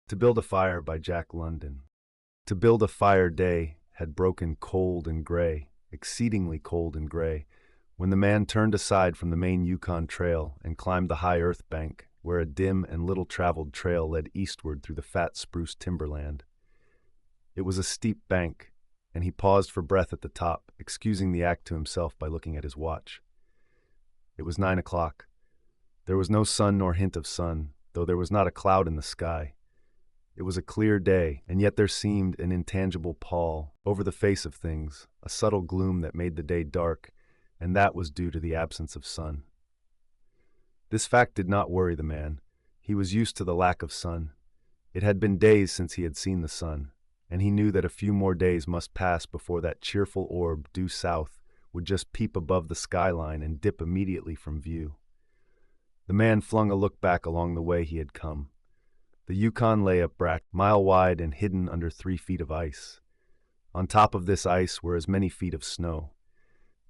To Build a Fire by Jack London. To build a fire day had broken cold and gray, exceedingly cold and gray, when the man turned aside from the main Yukon Trail and climbed the high earth bank, where a dim and little-traveled trail led eastward through the fat spruce timberland. It was a steep bank, and he paused for breath at the top, excusing the act to himself by looking at his watch. It was 9 o'clock. There was no sun nor hint of sun, though there was not a cloud in the sky. It was a clear day, and yet there seemed an intangible pall over the face of things, a subtle gloom that made the day dark, and that was due to the absence of sun. This fact did not worry the man. He was used to the lack of sun. It had been days since he had seen the sun, and he knew that a few more days must pass before that cheerful orb due south would just peep above the skyline and dip immediately from view. The man flung a look back along the way he had come. The Yukon lay a mile wide and hidden under 3 feet of ice. On top of this ice were as many feet of snow.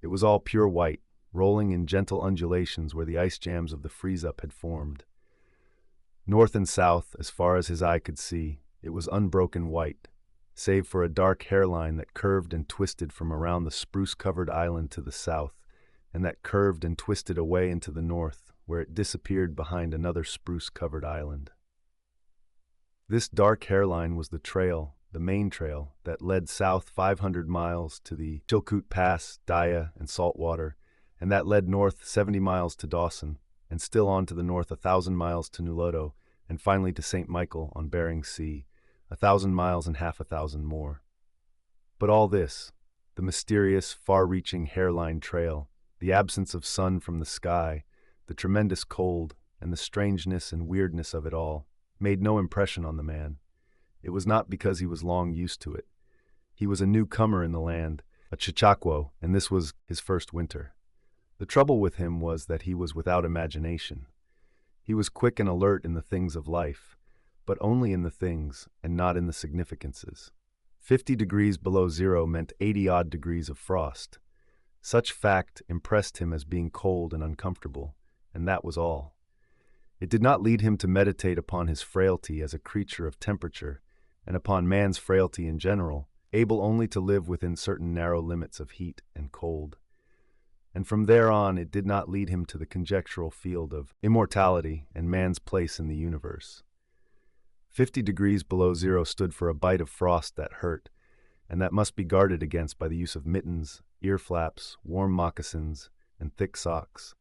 It was all pure white, rolling in gentle undulations where the ice jams of the freeze-up had formed. North and south, as far as his eye could see, it was unbroken white, save for a dark hairline that curved and twisted from around the spruce-covered island to the south, and that curved and twisted away into the north, where it disappeared behind another spruce-covered island. This dark hairline was the trail, the main trail, that led south 500 miles to the Chilkoot Pass, Daya, and Saltwater, and that led north 70 miles to Dawson, and still on to the north 1,000 miles to Nulato, and finally to St. Michael on Bering Sea, 1,000 miles and half 1,000 more. But all this, the mysterious, far-reaching hairline trail, the absence of sun from the sky, the tremendous cold, and the strangeness and weirdness of it all, made no impression on the man. It was not because he was long used to it. He was a newcomer in the land, a Chichakwo, and this was his first winter. The trouble with him was that he was without imagination. He was quick and alert in the things of life, but only in the things and not in the significances. 50 degrees below zero meant 80-odd degrees of frost. Such fact impressed him as being cold and uncomfortable, and that was all. It did not lead him to meditate upon his frailty as a creature of temperature, and upon man's frailty in general, able only to live within certain narrow limits of heat and cold. And from there on, it did not lead him to the conjectural field of immortality and man's place in the universe. 50 degrees below zero stood for a bite of frost that hurt, and that must be guarded against by the use of mittens, ear flaps, warm moccasins, and thick socks.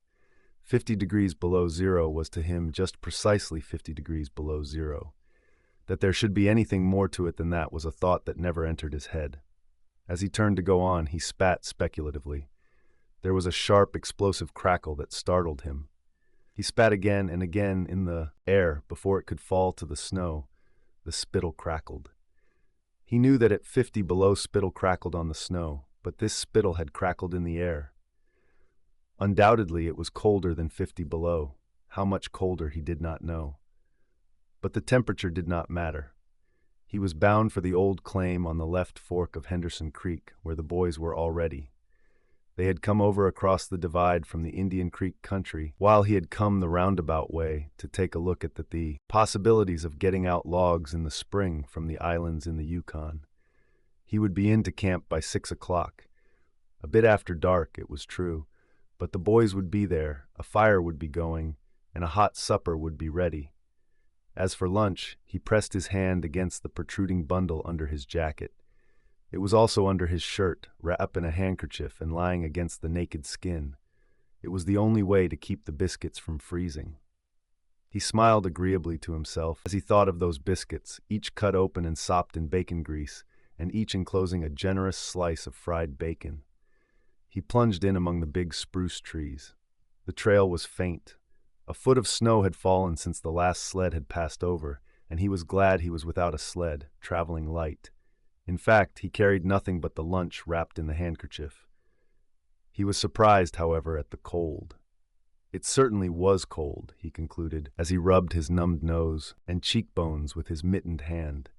50 degrees below zero was to him just precisely 50 degrees below zero. That there should be anything more to it than that was a thought that never entered his head. As he turned to go on, he spat speculatively. There was a sharp, explosive crackle that startled him. He spat again and again in the air before it could fall to the snow. The spittle crackled. He knew that at 50 below spittle crackled on the snow, but this spittle had crackled in the air. Undoubtedly, it was colder than 50 below. How much colder he did not know. But the temperature did not matter. He was bound for the old claim on the left fork of Henderson Creek, where the boys were already. They had come over across the divide from the Indian Creek country, while he had come the roundabout way to take a look at the possibilities of getting out logs in the spring from the islands in the Yukon. He would be into camp by 6 o'clock. A bit after dark, it was true, but the boys would be there, a fire would be going, and a hot supper would be ready. As for lunch, he pressed his hand against the protruding bundle under his jacket. It was also under his shirt, wrapped in a handkerchief and lying against the naked skin. It was the only way to keep the biscuits from freezing. He smiled agreeably to himself as he thought of those biscuits, each cut open and sopped in bacon grease, and each enclosing a generous slice of fried bacon. He plunged in among the big spruce trees. The trail was faint. A foot of snow had fallen since the last sled had passed over, and he was glad he was without a sled, traveling light. In fact, he carried nothing but the lunch wrapped in the handkerchief. He was surprised, however, at the cold. It certainly was cold, he concluded, as he rubbed his numbed nose and cheekbones with his mittened hand.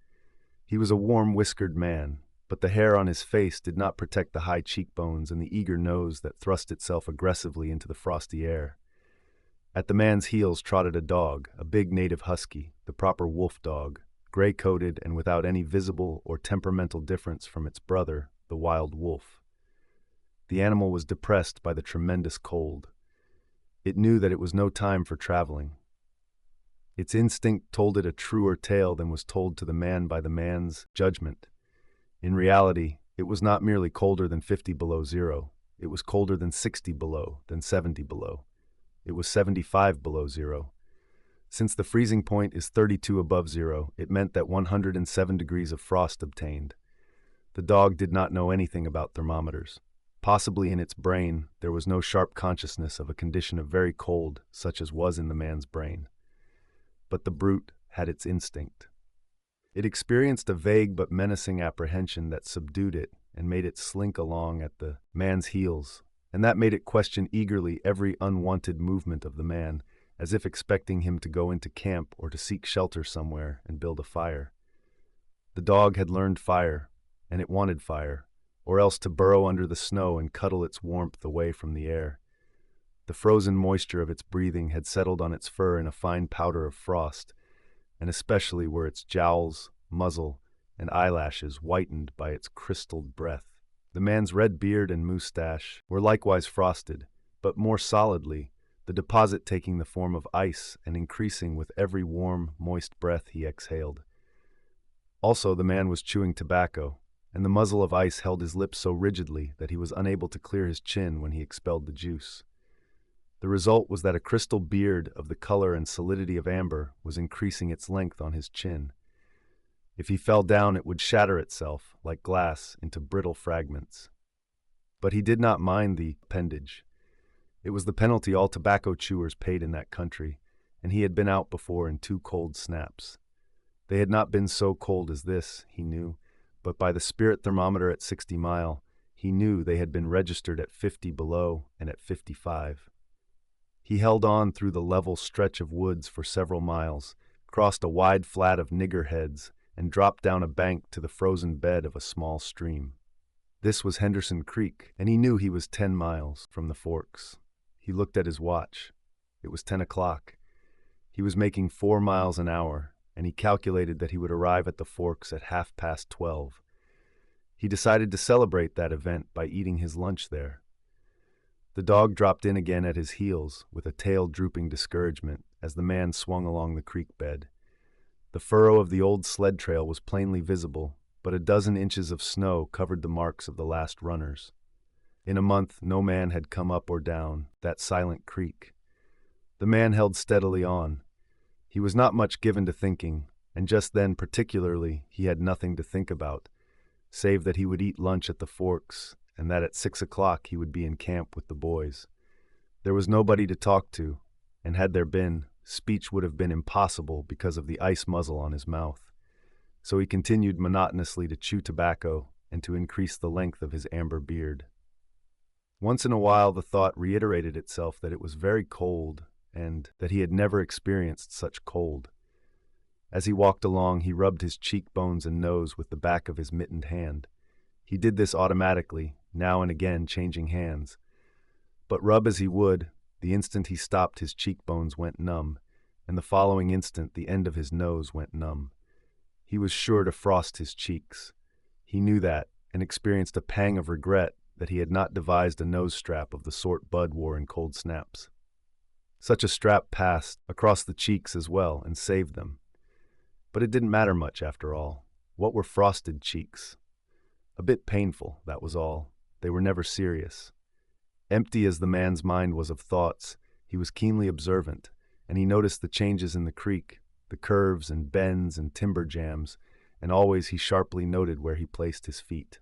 He was a warm-whiskered man, but the hair on his face did not protect the high cheekbones and the eager nose that thrust itself aggressively into the frosty air. At the man's heels trotted a dog, a big native husky, the proper wolf dog, gray-coated and without any visible or temperamental difference from its brother, the wild wolf. The animal was depressed by the tremendous cold. It knew that it was no time for traveling. Its instinct told it a truer tale than was told to the man by the man's judgment. In reality, it was not merely colder than 50 below zero. It was colder than 60 below, than 70 below. It was 75 below zero. Since the freezing point is 32 above zero, it meant that 107 degrees of frost obtained. The dog did not know anything about thermometers. Possibly in its brain, there was no sharp consciousness of a condition of very cold, such as was in the man's brain. But the brute had its instinct. It experienced a vague but menacing apprehension that subdued it and made it slink along at the man's heels, and that made it question eagerly every unwanted movement of the man, as if expecting him to go into camp or to seek shelter somewhere and build a fire. The dog had learned fire, and it wanted fire, or else to burrow under the snow and cuddle its warmth away from the air. The frozen moisture of its breathing had settled on its fur in a fine powder of frost, and especially were its jowls, muzzle, and eyelashes whitened by its crystalled breath. The man's red beard and moustache were likewise frosted, but more solidly, the deposit taking the form of ice and increasing with every warm, moist breath he exhaled. Also, the man was chewing tobacco, and the muzzle of ice held his lips so rigidly that he was unable to clear his chin when he expelled the juice. The result was that a crystal beard of the color and solidity of amber was increasing its length on his chin. If he fell down, it would shatter itself, like glass, into brittle fragments. But he did not mind the appendage. It was the penalty all tobacco chewers paid in that country, and he had been out before in 2 cold snaps. They had not been so cold as this, he knew, but by the spirit thermometer at 60 mile, he knew they had been registered at 50 below and at 55. He held on through the level stretch of woods for several miles, crossed a wide flat of niggerheads, and dropped down a bank to the frozen bed of a small stream. This was Henderson Creek, and he knew he was 10 miles from the forks. He looked at his watch. It was 10 o'clock. He was making 4 miles an hour, and he calculated that he would arrive at the forks at 12:30. He decided to celebrate that event by eating his lunch there. The dog dropped in again at his heels, with a tail drooping discouragement, as the man swung along the creek bed. The furrow of the old sled trail was plainly visible, but a dozen inches of snow covered the marks of the last runners. In a month, no man had come up or down that silent creek. The man held steadily on. He was not much given to thinking, and just then particularly he had nothing to think about, save that he would eat lunch at the forks, and that at 6 o'clock he would be in camp with the boys. There was nobody to talk to, and had there been, speech would have been impossible because of the ice muzzle on his mouth. So he continued monotonously to chew tobacco and to increase the length of his amber beard. Once in a while the thought reiterated itself that it was very cold and that he had never experienced such cold. As he walked along, he rubbed his cheekbones and nose with the back of his mittened hand. He did this automatically, now and again changing hands. But rub as he would, the instant he stopped his cheekbones went numb, and the following instant the end of his nose went numb. He was sure to frost his cheeks. He knew that, and experienced a pang of regret that he had not devised a nose strap of the sort Bud wore in cold snaps. Such a strap passed across the cheeks as well and saved them. But it didn't matter much after all. What were frosted cheeks? A bit painful, that was all. They were never serious. Empty as the man's mind was of thoughts, he was keenly observant, and he noticed the changes in the creek, the curves and bends and timber jams, and always he sharply noted where he placed his feet.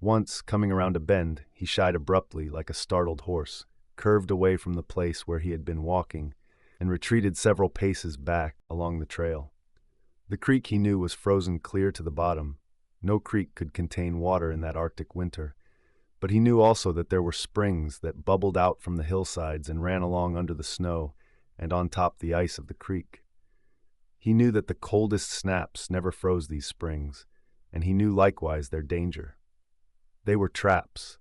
Once, coming around a bend, he shied abruptly like a startled horse, curved away from the place where he had been walking, and retreated several paces back along the trail. The creek, he knew, was frozen clear to the bottom. No creek could contain water in that Arctic winter, but he knew also that there were springs that bubbled out from the hillsides and ran along under the snow and on top the ice of the creek. He knew that the coldest snaps never froze these springs, and he knew likewise their danger. They were traps.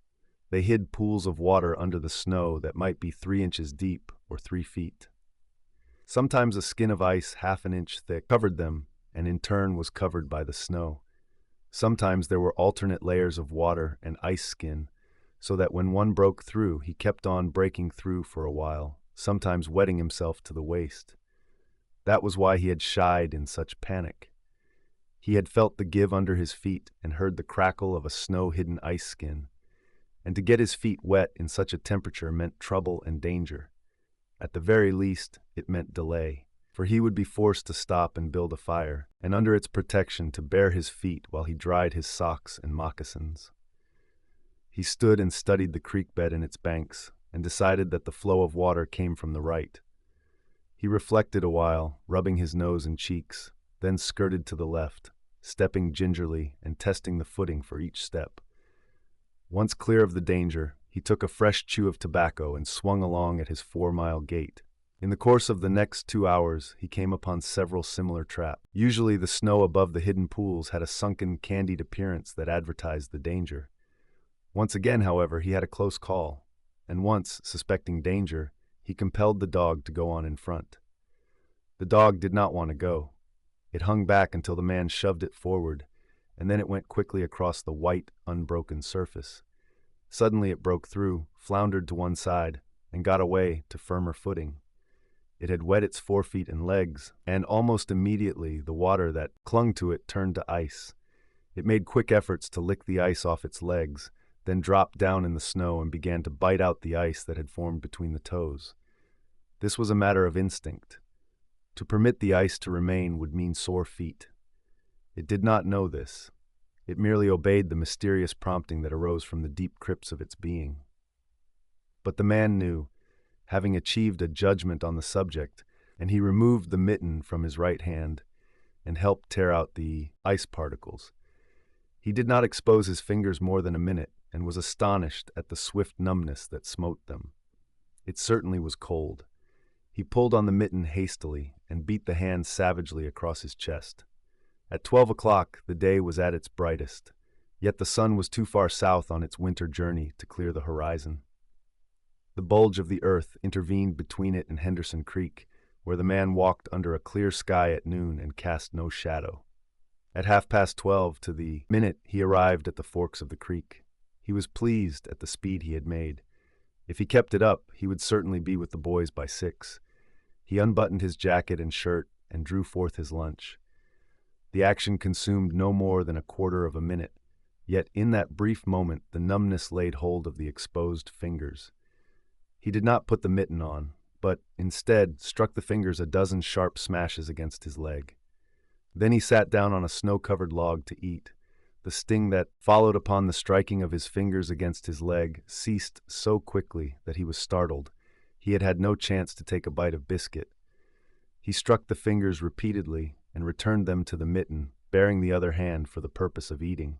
They hid pools of water under the snow that might be 3 inches deep or 3 feet. Sometimes a skin of ice half an inch thick covered them, and in turn was covered by the snow. Sometimes there were alternate layers of water and ice skin, so that when one broke through, he kept on breaking through for a while, sometimes wetting himself to the waist. That was why he had shied in such panic. He had felt the give under his feet and heard the crackle of a snow-hidden ice skin, and to get his feet wet in such a temperature meant trouble and danger. At the very least, it meant delay, for he would be forced to stop and build a fire, and under its protection to bare his feet while he dried his socks and moccasins. He stood and studied the creek bed and its banks, and decided that the flow of water came from the right. He reflected a while, rubbing his nose and cheeks, then skirted to the left, stepping gingerly and testing the footing for each step. Once clear of the danger, he took a fresh chew of tobacco and swung along at his 4-mile gait. In the course of the next 2 hours, he came upon several similar traps. Usually the snow above the hidden pools had a sunken, candied appearance that advertised the danger. Once again, however, he had a close call, and once, suspecting danger, he compelled the dog to go on in front. The dog did not want to go. It hung back until the man shoved it forward, and then it went quickly across the white, unbroken surface. Suddenly it broke through, floundered to one side, and got away to firmer footing. It had wet its forefeet and legs, and almost immediately the water that clung to it turned to ice. It made quick efforts to lick the ice off its legs, then dropped down in the snow and began to bite out the ice that had formed between the toes. This was a matter of instinct. To permit the ice to remain would mean sore feet. It did not know this. It merely obeyed the mysterious prompting that arose from the deep crypts of its being. But the man knew, having achieved a judgment on the subject, and he removed the mitten from his right hand and helped tear out the ice particles. He did not expose his fingers more than a minute and was astonished at the swift numbness that smote them. It certainly was cold. He pulled on the mitten hastily and beat the hand savagely across his chest. At 12 o'clock, the day was at its brightest, yet the sun was too far south on its winter journey to clear the horizon. The bulge of the earth intervened between it and Henderson Creek, where the man walked under a clear sky at noon and cast no shadow. At 12:30 to the minute, he arrived at the forks of the creek. He was pleased at the speed he had made. If he kept it up, he would certainly be with the boys by 6. He unbuttoned his jacket and shirt and drew forth his lunch. The action consumed no more than a quarter of a minute, yet in that brief moment the numbness laid hold of the exposed fingers. He did not put the mitten on, but instead struck the fingers a dozen sharp smashes against his leg. Then he sat down on a snow-covered log to eat. The sting that followed upon the striking of his fingers against his leg ceased so quickly that he was startled. He had had no chance to take a bite of biscuit. He struck the fingers repeatedly and returned them to the mitten, baring the other hand for the purpose of eating.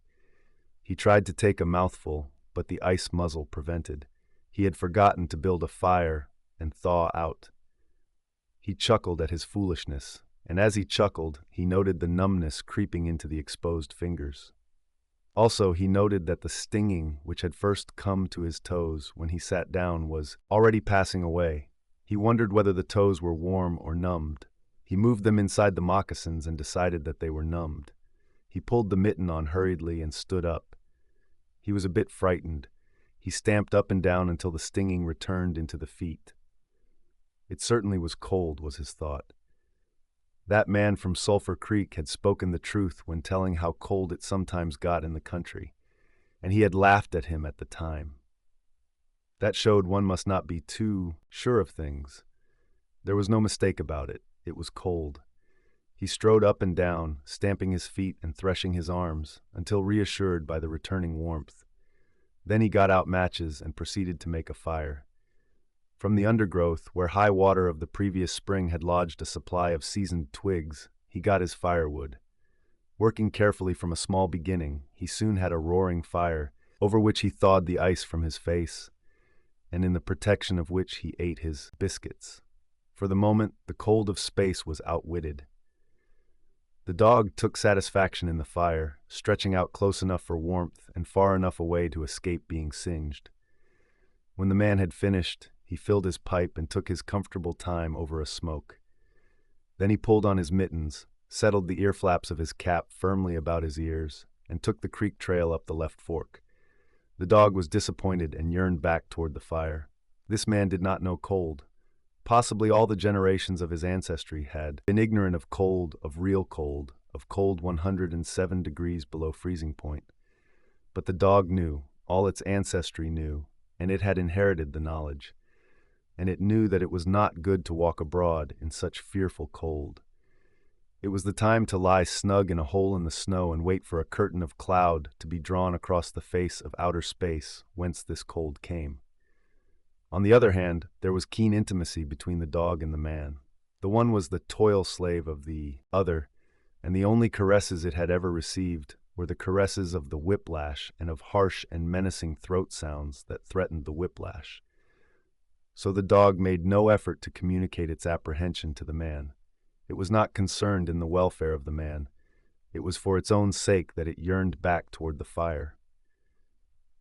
He tried to take a mouthful, but the ice muzzle prevented. He had forgotten to build a fire and thaw out. He chuckled at his foolishness, and as he chuckled, he noted the numbness creeping into the exposed fingers. Also, he noted that the stinging which had first come to his toes when he sat down was already passing away. He wondered whether the toes were warm or numbed. He moved them inside the moccasins and decided that they were numbed. He pulled the mitten on hurriedly and stood up. He was a bit frightened. He stamped up and down until the stinging returned into the feet. It certainly was cold, was his thought. That man from Sulphur Creek had spoken the truth when telling how cold it sometimes got in the country, and he had laughed at him at the time. That showed one must not be too sure of things. There was no mistake about it. It was cold. He strode up and down, stamping his feet and threshing his arms, until reassured by the returning warmth. Then he got out matches and proceeded to make a fire. From the undergrowth, where high water of the previous spring had lodged a supply of seasoned twigs, he got his firewood. Working carefully from a small beginning, he soon had a roaring fire, over which he thawed the ice from his face, and in the protection of which he ate his biscuits. For the moment, the cold of space was outwitted. The dog took satisfaction in the fire, stretching out close enough for warmth and far enough away to escape being singed. When the man had finished, he filled his pipe and took his comfortable time over a smoke. Then he pulled on his mittens, settled the ear flaps of his cap firmly about his ears, and took the creek trail up the left fork. The dog was disappointed and yearned back toward the fire. This man did not know cold. Possibly all the generations of his ancestry had been ignorant of cold, of real cold, of cold 107 degrees below freezing point. But the dog knew, all its ancestry knew, and it had inherited the knowledge. And it knew that it was not good to walk abroad in such fearful cold. It was the time to lie snug in a hole in the snow and wait for a curtain of cloud to be drawn across the face of outer space whence this cold came. On the other hand, there was keen intimacy between the dog and the man. The one was the toil slave of the other, and the only caresses it had ever received were the caresses of the whiplash and of harsh and menacing throat sounds that threatened the whiplash. So the dog made no effort to communicate its apprehension to the man. It was not concerned in the welfare of the man. It was for its own sake that it yearned back toward the fire.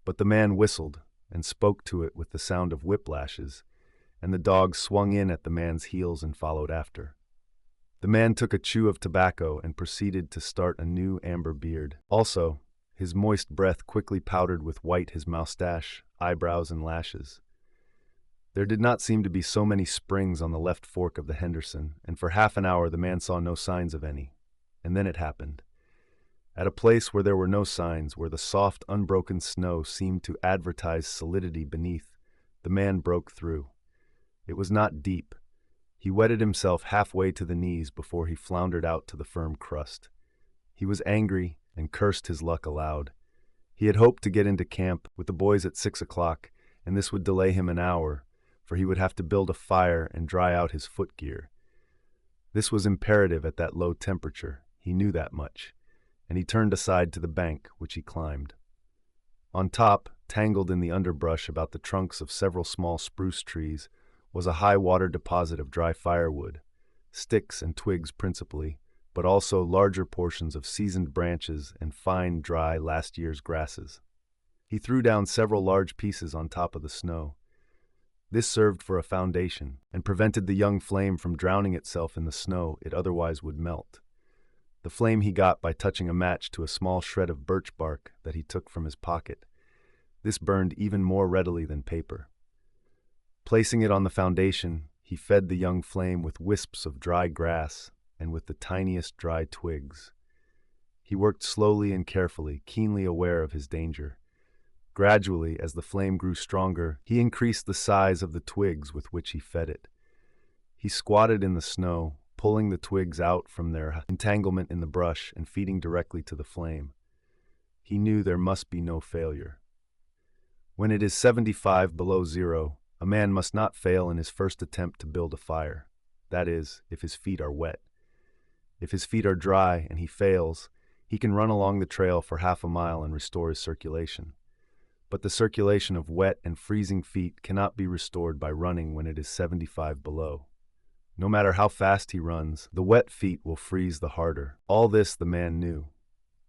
But the man whistled and spoke to it with the sound of whiplashes, and the dog swung in at the man's heels and followed after. The man took a chew of tobacco and proceeded to start a new amber beard. Also, his moist breath quickly powdered with white his moustache, eyebrows, and lashes. There did not seem to be so many springs on the left fork of the Henderson, and for half an hour the man saw no signs of any. And then it happened. At a place where there were no signs, where the soft, unbroken snow seemed to advertise solidity beneath, the man broke through. It was not deep. He wetted himself halfway to the knees before he floundered out to the firm crust. He was angry and cursed his luck aloud. He had hoped to get into camp with the boys at 6 o'clock, and this would delay him an hour, for he would have to build a fire and dry out his footgear. This was imperative at that low temperature. He knew that much, and he turned aside to the bank, which he climbed. On top, tangled in the underbrush about the trunks of several small spruce trees, was a high-water deposit of dry firewood, sticks and twigs principally, but also larger portions of seasoned branches and fine, dry, last year's grasses. He threw down several large pieces on top of the snow. This served for a foundation, and prevented the young flame from drowning itself in the snow it otherwise would melt. The flame he got by touching a match to a small shred of birch bark that he took from his pocket. This burned even more readily than paper. Placing it on the foundation, he fed the young flame with wisps of dry grass and with the tiniest dry twigs. He worked slowly and carefully, keenly aware of his danger. Gradually, as the flame grew stronger, he increased the size of the twigs with which he fed it. He squatted in the snow, pulling the twigs out from their entanglement in the brush and feeding directly to the flame. He knew there must be no failure. When it is 75 below zero, a man must not fail in his first attempt to build a fire. That is, if his feet are wet. If his feet are dry and he fails, he can run along the trail for half a mile and restore his circulation. But the circulation of wet and freezing feet cannot be restored by running when it is 75 below. No matter how fast he runs, the wet feet will freeze the harder. All this the man knew.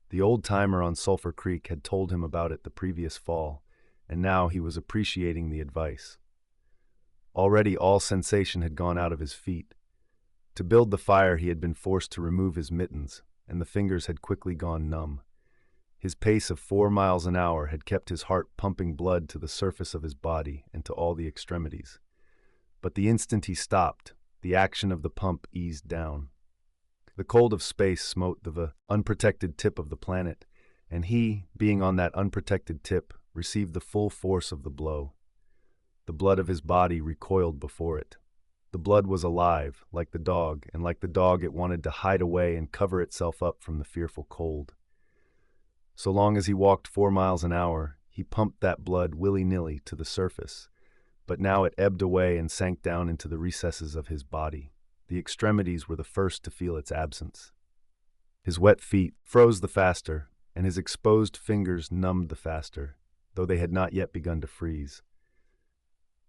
The old-timer on Sulphur Creek had told him about it the previous fall, and now he was appreciating the advice. Already all sensation had gone out of his feet. To build the fire he had been forced to remove his mittens, and the fingers had quickly gone numb. His pace of 4 miles an hour had kept his heart pumping blood to the surface of his body and to all the extremities. But the instant he stopped, the action of the pump eased down. The cold of space smote the unprotected tip of the planet, and he, being on that unprotected tip, received the full force of the blow. The blood of his body recoiled before it. The blood was alive, like the dog, and like the dog it wanted to hide away and cover itself up from the fearful cold. So long as he walked 4 miles an hour, he pumped that blood willy-nilly to the surface, but now it ebbed away and sank down into the recesses of his body. The extremities were the first to feel its absence. His wet feet froze the faster, and his exposed fingers numbed the faster, though they had not yet begun to freeze.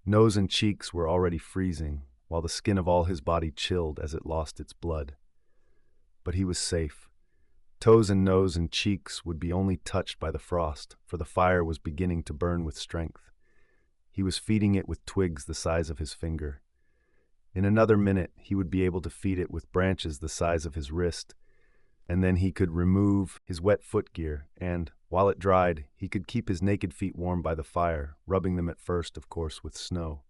Nose and cheeks were already freezing, while the skin of all his body chilled as it lost its blood. But he was safe. Toes and nose and cheeks would be only touched by the frost, for the fire was beginning to burn with strength. He was feeding it with twigs the size of his finger. In another minute he would be able to feed it with branches the size of his wrist, and then he could remove his wet footgear, and, while it dried, he could keep his naked feet warm by the fire, rubbing them at first, of course, with snow.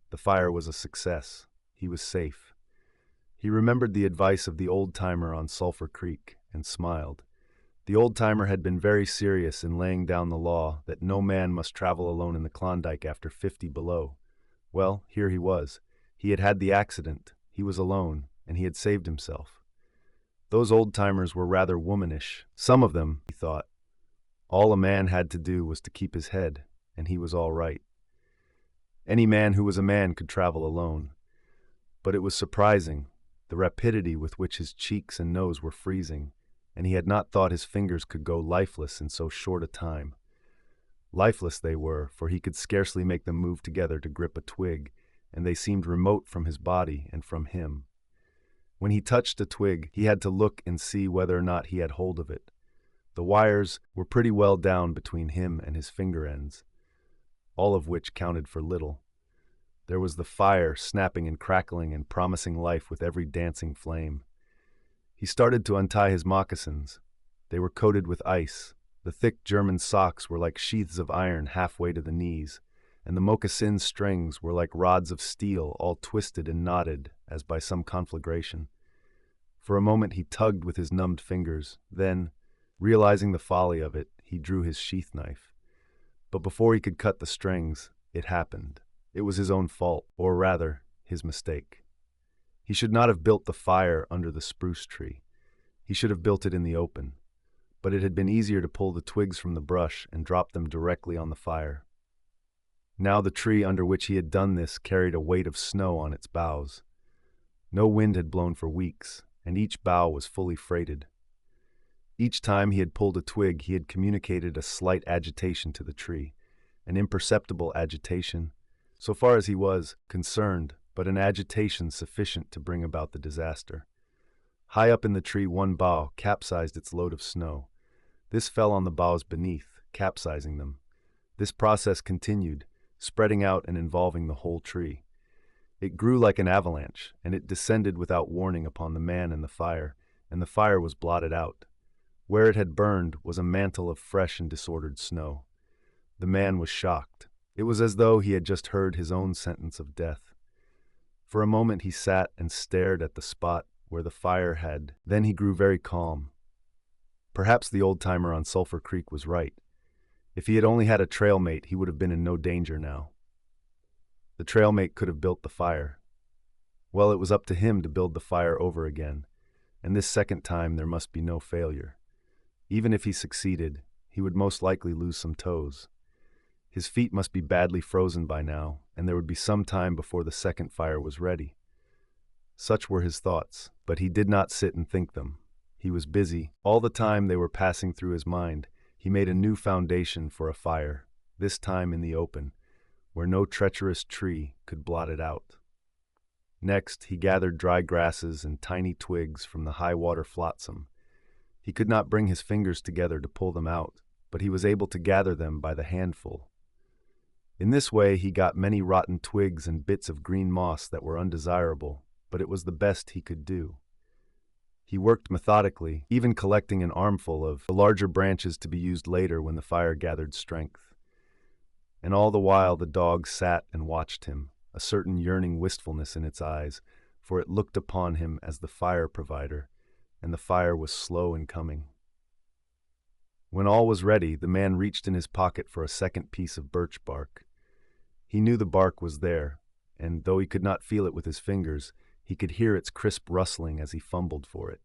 The fire was a success. He was safe. He remembered the advice of the old-timer on Sulphur Creek and smiled. The old-timer had been very serious in laying down the law that no man must travel alone in the Klondike after 50 below. Well, here he was. He had had the accident, he was alone, and he had saved himself. Those old-timers were rather womanish. Some of them, he thought. All a man had to do was to keep his head, and he was all right. Any man who was a man could travel alone. But it was surprising, the rapidity with which his cheeks and nose were freezing, and he had not thought his fingers could go lifeless in so short a time. Lifeless they were, for he could scarcely make them move together to grip a twig, and they seemed remote from his body and from him. When he touched a twig, he had to look and see whether or not he had hold of it. The wires were pretty well down between him and his finger ends, all of which counted for little. There was the fire snapping and crackling and promising life with every dancing flame. He started to untie his moccasins. They were coated with ice. The thick German socks were like sheaths of iron halfway to the knees, and the moccasin strings were like rods of steel all twisted and knotted as by some conflagration. For a moment he tugged with his numbed fingers. Then, realizing the folly of it, he drew his sheath knife. But before he could cut the strings, it happened. It was his own fault, or rather, his mistake. He should not have built the fire under the spruce tree. He should have built it in the open. But it had been easier to pull the twigs from the brush and drop them directly on the fire. Now the tree under which he had done this carried a weight of snow on its boughs. No wind had blown for weeks, and each bough was fully freighted. Each time he had pulled a twig, he had communicated a slight agitation to the tree, an imperceptible agitation, so far as he was concerned, but an agitation sufficient to bring about the disaster. High up in the tree, one bough capsized its load of snow. This fell on the boughs beneath, capsizing them. This process continued, spreading out and involving the whole tree. It grew like an avalanche, and it descended without warning upon the man and the fire was blotted out. Where it had burned was a mantle of fresh and disordered snow. The man was shocked. It was as though he had just heard his own sentence of death. For a moment he sat and stared at the spot where the fire had. Then he grew very calm. Perhaps the old-timer on Sulphur Creek was right. If he had only had a trail mate, he would have been in no danger now. The trail mate could have built the fire. Well, it was up to him to build the fire over again, and this second time there must be no failure. Even if he succeeded, he would most likely lose some toes. His feet must be badly frozen by now, and there would be some time before the second fire was ready. Such were his thoughts, but he did not sit and think them. He was busy. All the time they were passing through his mind, he made a new foundation for a fire, this time in the open, where no treacherous tree could blot it out. Next, he gathered dry grasses and tiny twigs from the high-water flotsam. He could not bring his fingers together to pull them out, but he was able to gather them by the handful. In this way he got many rotten twigs and bits of green moss that were undesirable, but it was the best he could do. He worked methodically, even collecting an armful of the larger branches to be used later when the fire gathered strength. And all the while the dog sat and watched him, a certain yearning wistfulness in its eyes, for it looked upon him as the fire provider, and the fire was slow in coming. When all was ready, the man reached in his pocket for a second piece of birch bark. He knew the bark was there, and though he could not feel it with his fingers, he could hear its crisp rustling as he fumbled for it.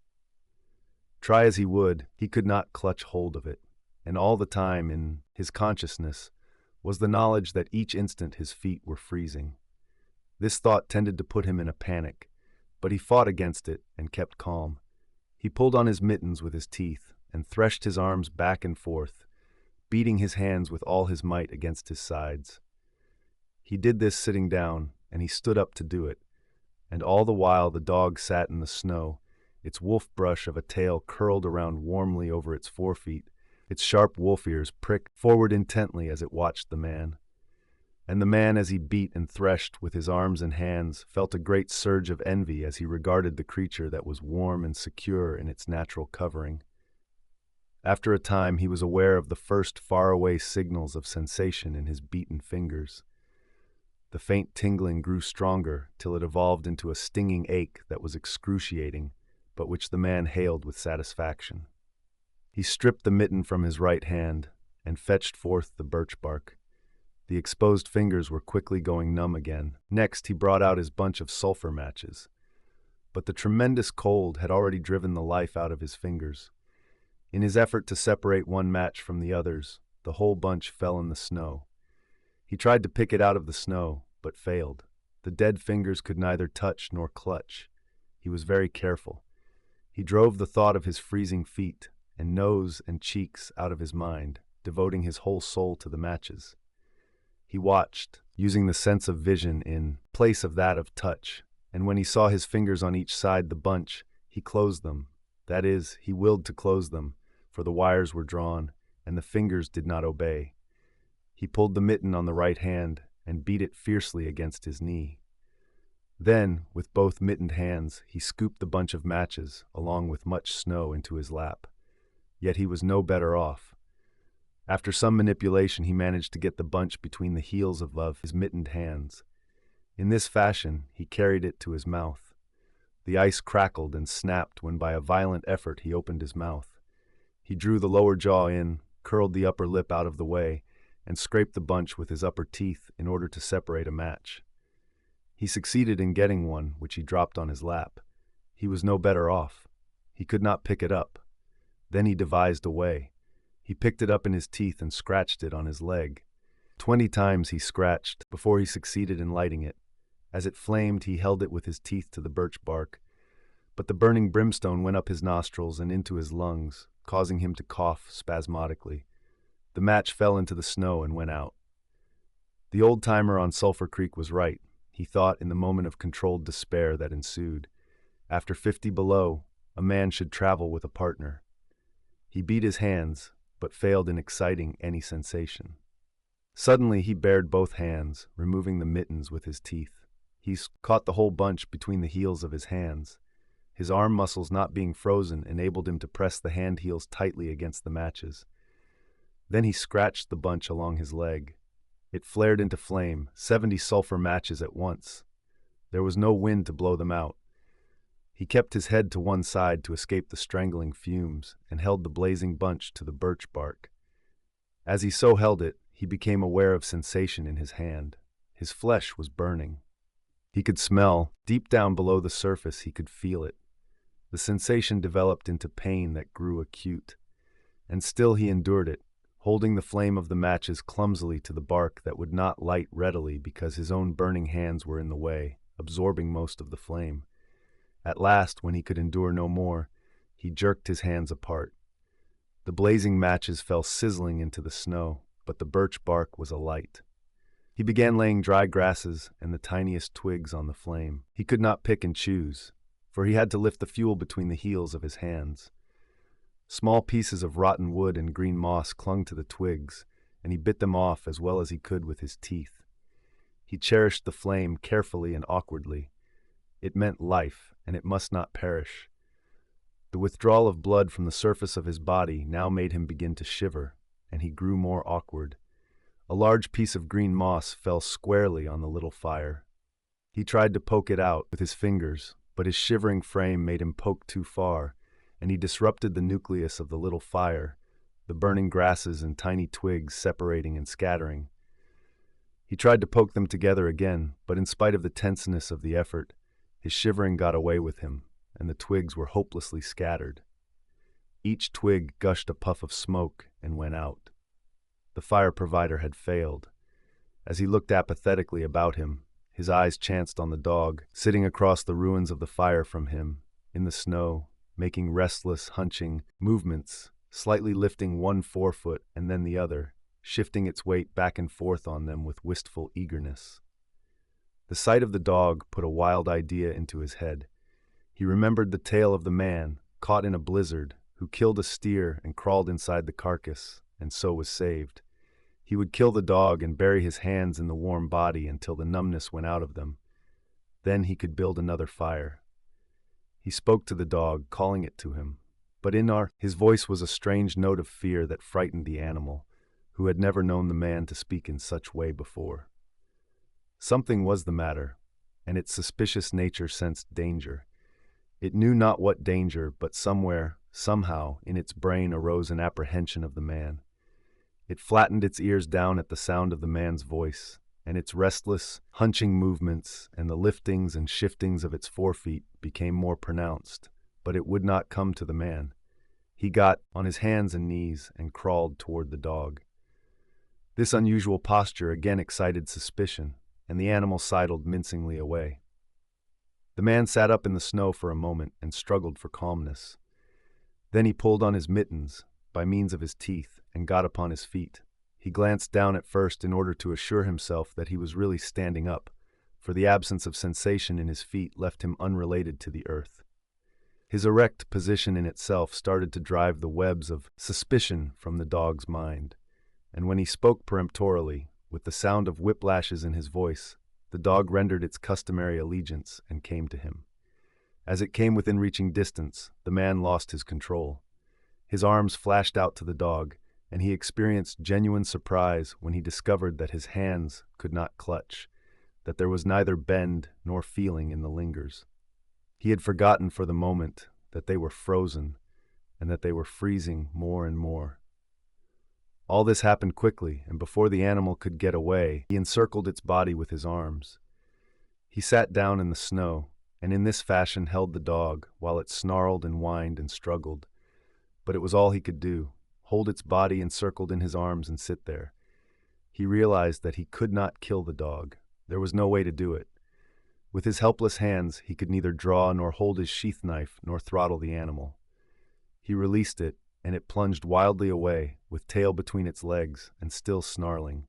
Try as he would, he could not clutch hold of it, and all the time in his consciousness was the knowledge that each instant his feet were freezing. This thought tended to put him in a panic, but he fought against it and kept calm. He pulled on his mittens with his teeth and threshed his arms back and forth, beating his hands with all his might against his sides. He did this sitting down, and he stood up to do it, and all the while the dog sat in the snow, its wolf brush of a tail curled around warmly over its forefeet, its sharp wolf ears pricked forward intently as it watched the man. And the man, as he beat and threshed with his arms and hands, felt a great surge of envy as he regarded the creature that was warm and secure in its natural covering. After a time, he was aware of the first faraway signals of sensation in his beaten fingers. The faint tingling grew stronger till it evolved into a stinging ache that was excruciating, but which the man hailed with satisfaction. He stripped the mitten from his right hand and fetched forth the birch bark. The exposed fingers were quickly going numb again. Next, he brought out his bunch of sulfur matches. But the tremendous cold had already driven the life out of his fingers. In his effort to separate one match from the others, the whole bunch fell in the snow. He tried to pick it out of the snow, but failed. The dead fingers could neither touch nor clutch. He was very careful. He drove the thought of his freezing feet and nose and cheeks out of his mind, devoting his whole soul to the matches. He watched, using the sense of vision in place of that of touch, and when he saw his fingers on each side the bunch, he closed them. That is, he willed to close them, for the wires were drawn, and the fingers did not obey. He pulled the mitten on the right hand and beat it fiercely against his knee. Then, with both mittened hands, he scooped the bunch of matches, along with much snow, into his lap. Yet he was no better off. After some manipulation, he managed to get the bunch between the heels of his mittened hands. In this fashion, he carried it to his mouth. The ice crackled and snapped when by a violent effort he opened his mouth. He drew the lower jaw in, curled the upper lip out of the way, and scraped the bunch with his upper teeth in order to separate a match. He succeeded in getting one, which he dropped on his lap. He was no better off. He could not pick it up. Then he devised a way. He picked it up in his teeth and scratched it on his leg. 20 times he scratched before he succeeded in lighting it. As it flamed, he held it with his teeth to the birch bark, but the burning brimstone went up his nostrils and into his lungs, causing him to cough spasmodically. The match fell into the snow and went out. The old-timer on Sulphur Creek was right, he thought in the moment of controlled despair that ensued. After 50 below, a man should travel with a partner. He beat his hands, but failed in exciting any sensation. Suddenly he bared both hands, removing the mittens with his teeth. He caught the whole bunch between the heels of his hands. His arm muscles not being frozen enabled him to press the hand heels tightly against the matches. Then he scratched the bunch along his leg. It flared into flame, 70 sulfur matches at once. There was no wind to blow them out. He kept his head to one side to escape the strangling fumes and held the blazing bunch to the birch bark. As he so held it, he became aware of sensation in his hand. His flesh was burning. He could smell, deep down below the surface he could feel it. The sensation developed into pain that grew acute. And still he endured it, holding the flame of the matches clumsily to the bark that would not light readily because his own burning hands were in the way, absorbing most of the flame. At last, when he could endure no more, he jerked his hands apart. The blazing matches fell sizzling into the snow, but the birch bark was alight. He began laying dry grasses and the tiniest twigs on the flame. He could not pick and choose, for he had to lift the fuel between the heels of his hands. Small pieces of rotten wood and green moss clung to the twigs, and he bit them off as well as he could with his teeth. He cherished the flame carefully and awkwardly. It meant life, and it must not perish. The withdrawal of blood from the surface of his body now made him begin to shiver, and he grew more awkward. A large piece of green moss fell squarely on the little fire. He tried to poke it out with his fingers, but his shivering frame made him poke too far, and he disrupted the nucleus of the little fire, the burning grasses and tiny twigs separating and scattering. He tried to poke them together again, but in spite of the tenseness of the effort, his shivering got away with him, and the twigs were hopelessly scattered. Each twig gushed a puff of smoke and went out. The fire provider had failed. As he looked apathetically about him, his eyes chanced on the dog, sitting across the ruins of the fire from him, in the snow, making restless, hunching movements, slightly lifting one forefoot and then the other, shifting its weight back and forth on them with wistful eagerness. The sight of the dog put a wild idea into his head. He remembered the tale of the man, caught in a blizzard, who killed a steer and crawled inside the carcass, and so was saved. He would kill the dog and bury his hands in the warm body until the numbness went out of them. Then he could build another fire. He spoke to the dog, calling it to him, but his voice was a strange note of fear that frightened the animal, who had never known the man to speak in such way before. Something was the matter, and its suspicious nature sensed danger. It knew not what danger, but somewhere, somehow, in its brain arose an apprehension of the man. It flattened its ears down at the sound of the man's voice, and its restless, hunching movements and the liftings and shiftings of its forefeet became more pronounced, but it would not come to the man. He got on his hands and knees and crawled toward the dog. This unusual posture again excited suspicion, and the animal sidled mincingly away. The man sat up in the snow for a moment and struggled for calmness. Then he pulled on his mittens, by means of his teeth, and got upon his feet. He glanced down at first in order to assure himself that he was really standing up, for the absence of sensation in his feet left him unrelated to the earth. His erect position in itself started to drive the webs of suspicion from the dog's mind, and when he spoke peremptorily, with the sound of whiplashes in his voice, the dog rendered its customary allegiance and came to him. As it came within reaching distance, the man lost his control. His arms flashed out to the dog, and he experienced genuine surprise when he discovered that his hands could not clutch, that there was neither bend nor feeling in the lingers. He had forgotten for the moment that they were frozen, and that they were freezing more and more. All this happened quickly, and before the animal could get away, he encircled its body with his arms. He sat down in the snow, and in this fashion held the dog, while it snarled and whined and struggled. But it was all he could do, hold its body encircled in his arms and sit there. He realized that he could not kill the dog. There was no way to do it. With his helpless hands, he could neither draw nor hold his sheath knife nor throttle the animal. He released it, and it plunged wildly away, with tail between its legs and still snarling.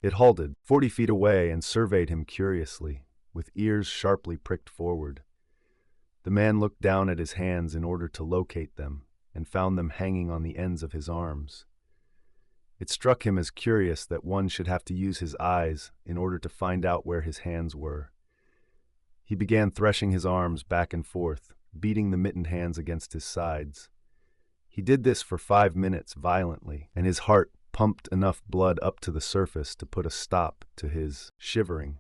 It halted 40 feet away and surveyed him curiously, with ears sharply pricked forward. The man looked down at his hands in order to locate them, and found them hanging on the ends of his arms. It struck him as curious that one should have to use his eyes in order to find out where his hands were. He began threshing his arms back and forth, beating the mittened hands against his sides. He did this for 5 minutes violently, and his heart pumped enough blood up to the surface to put a stop to his shivering.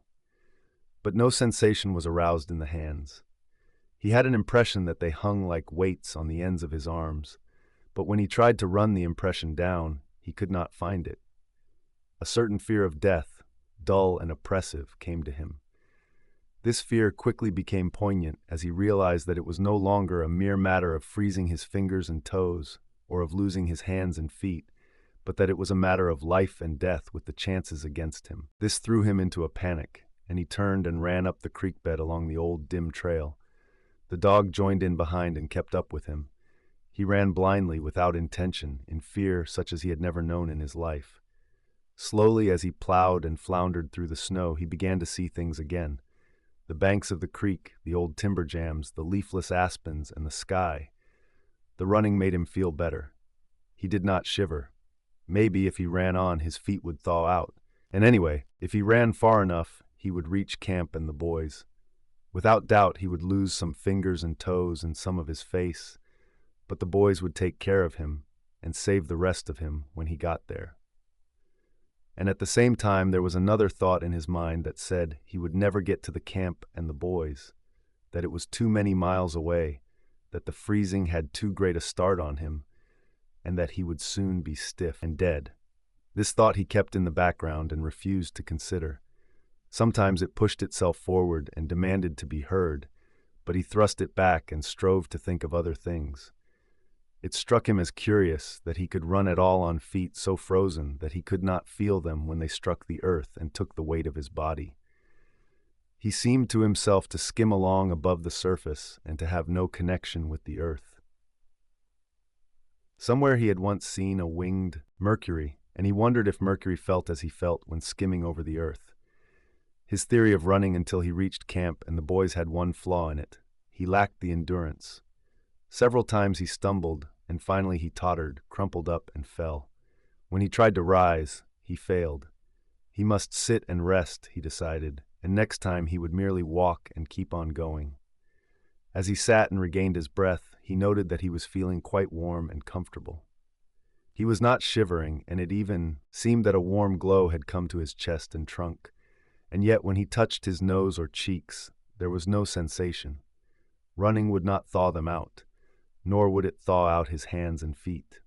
But no sensation was aroused in the hands. He had an impression that they hung like weights on the ends of his arms, but when he tried to run the impression down, he could not find it. A certain fear of death, dull and oppressive, came to him. This fear quickly became poignant as he realized that it was no longer a mere matter of freezing his fingers and toes, or of losing his hands and feet, but that it was a matter of life and death with the chances against him. This threw him into a panic, and he turned and ran up the creek bed along the old dim trail. The dog joined in behind and kept up with him. He ran blindly, without intention, in fear such as he had never known in his life. Slowly, as he plowed and floundered through the snow, he began to see things again. The banks of the creek, the old timber jams, the leafless aspens, and the sky. The running made him feel better. He did not shiver. Maybe if he ran on, his feet would thaw out. And anyway, if he ran far enough, he would reach camp and the boys. Without doubt, he would lose some fingers and toes and some of his face, but the boys would take care of him and save the rest of him when he got there. And at the same time, there was another thought in his mind that said he would never get to the camp and the boys, that it was too many miles away, that the freezing had too great a start on him, and that he would soon be stiff and dead. This thought he kept in the background and refused to consider. Sometimes it pushed itself forward and demanded to be heard, but he thrust it back and strove to think of other things. It struck him as curious that he could run at all on feet so frozen that he could not feel them when they struck the earth and took the weight of his body. He seemed to himself to skim along above the surface and to have no connection with the earth. Somewhere he had once seen a winged Mercury, and he wondered if Mercury felt as he felt when skimming over the earth. His theory of running until he reached camp and the boys had one flaw in it. He lacked the endurance. Several times he stumbled, and finally he tottered, crumpled up, and fell. When he tried to rise, he failed. He must sit and rest, he decided, and next time he would merely walk and keep on going. As he sat and regained his breath, he noted that he was feeling quite warm and comfortable. He was not shivering, and it even seemed that a warm glow had come to his chest and trunk, and yet when he touched his nose or cheeks, there was no sensation. Running would not thaw them out, nor would it thaw out his hands and feet.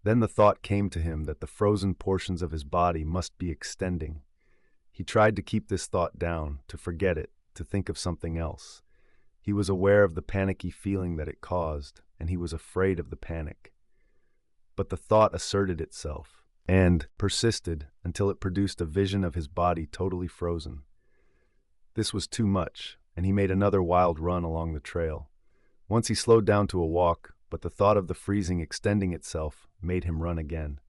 Then the thought came to him that the frozen portions of his body must be extending. He tried to keep this thought down, to forget it, to think of something else. He was aware of the panicky feeling that it caused, and he was afraid of the panic. But the thought asserted itself, and persisted until it produced a vision of his body totally frozen. This was too much, and he made another wild run along the trail. Once he slowed down to a walk, but the thought of the freezing extending itself made him run again.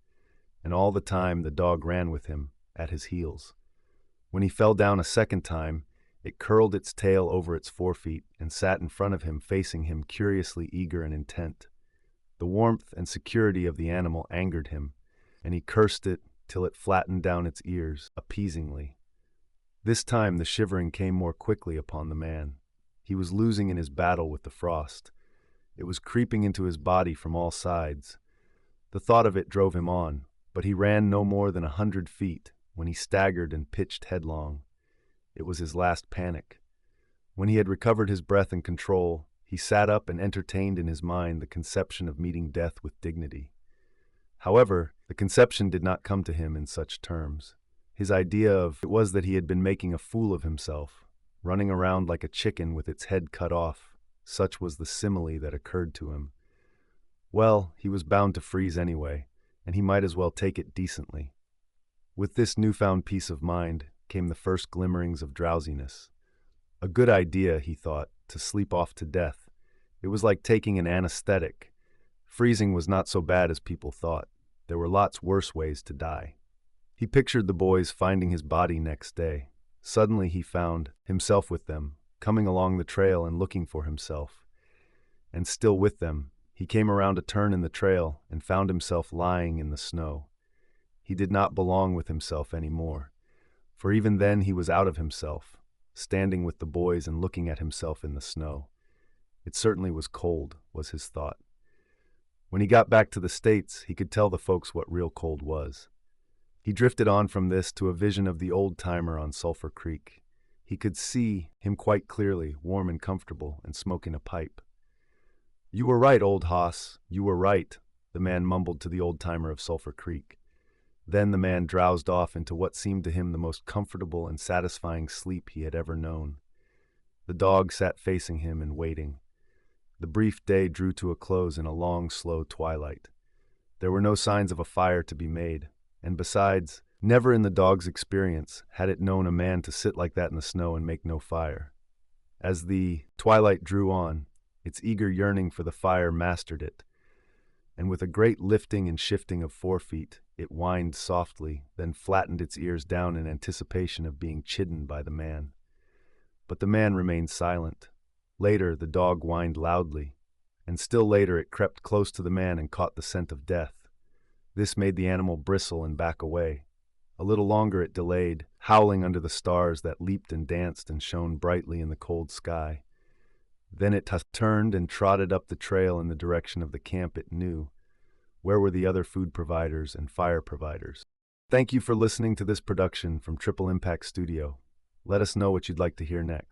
And all the time the dog ran with him, at his heels. When he fell down a second time, it curled its tail over its forefeet and sat in front of him, facing him, curiously eager and intent. The warmth and security of the animal angered him, and he cursed it till it flattened down its ears, appeasingly. This time the shivering came more quickly upon the man. He was losing in his battle with the frost. It was creeping into his body from all sides. The thought of it drove him on, but he ran no more than 100 feet when he staggered and pitched headlong. It was his last panic. When he had recovered his breath and control, he sat up and entertained in his mind the conception of meeting death with dignity. However, the conception did not come to him in such terms. His idea of it was that he had been making a fool of himself, running around like a chicken with its head cut off. Such was the simile that occurred to him. Well, he was bound to freeze anyway, and he might as well take it decently. With this newfound peace of mind came the first glimmerings of drowsiness. A good idea, he thought, to sleep off to death. It was like taking an anesthetic. Freezing was not so bad as people thought. There were lots worse ways to die. He pictured the boys finding his body next day. Suddenly he found himself with them, coming along the trail and looking for himself. And still with them, he came around a turn in the trail and found himself lying in the snow. He did not belong with himself anymore, for even then he was out of himself, standing with the boys and looking at himself in the snow. It certainly was cold, was his thought. When he got back to the States, he could tell the folks what real cold was. He drifted on from this to a vision of the old-timer on Sulphur Creek. He could see him quite clearly, warm and comfortable, and smoking a pipe. "You were right, old hoss, you were right," the man mumbled to the old-timer of Sulphur Creek. Then the man drowsed off into what seemed to him the most comfortable and satisfying sleep he had ever known. The dog sat facing him and waiting. The brief day drew to a close in a long, slow twilight. There were no signs of a fire to be made, and besides, never in the dog's experience had it known a man to sit like that in the snow and make no fire. As the twilight drew on, its eager yearning for the fire mastered it, and with a great lifting and shifting of forefeet, it whined softly, then flattened its ears down in anticipation of being chidden by the man. But the man remained silent. Later, the dog whined loudly, and still later it crept close to the man and caught the scent of death. This made the animal bristle and back away. A little longer it delayed, howling under the stars that leaped and danced and shone brightly in the cold sky. Then it turned and trotted up the trail in the direction of the camp it knew. Where were the other food providers and fire providers? Thank you for listening to this production from Triple Impact Studio. Let us know what you'd like to hear next.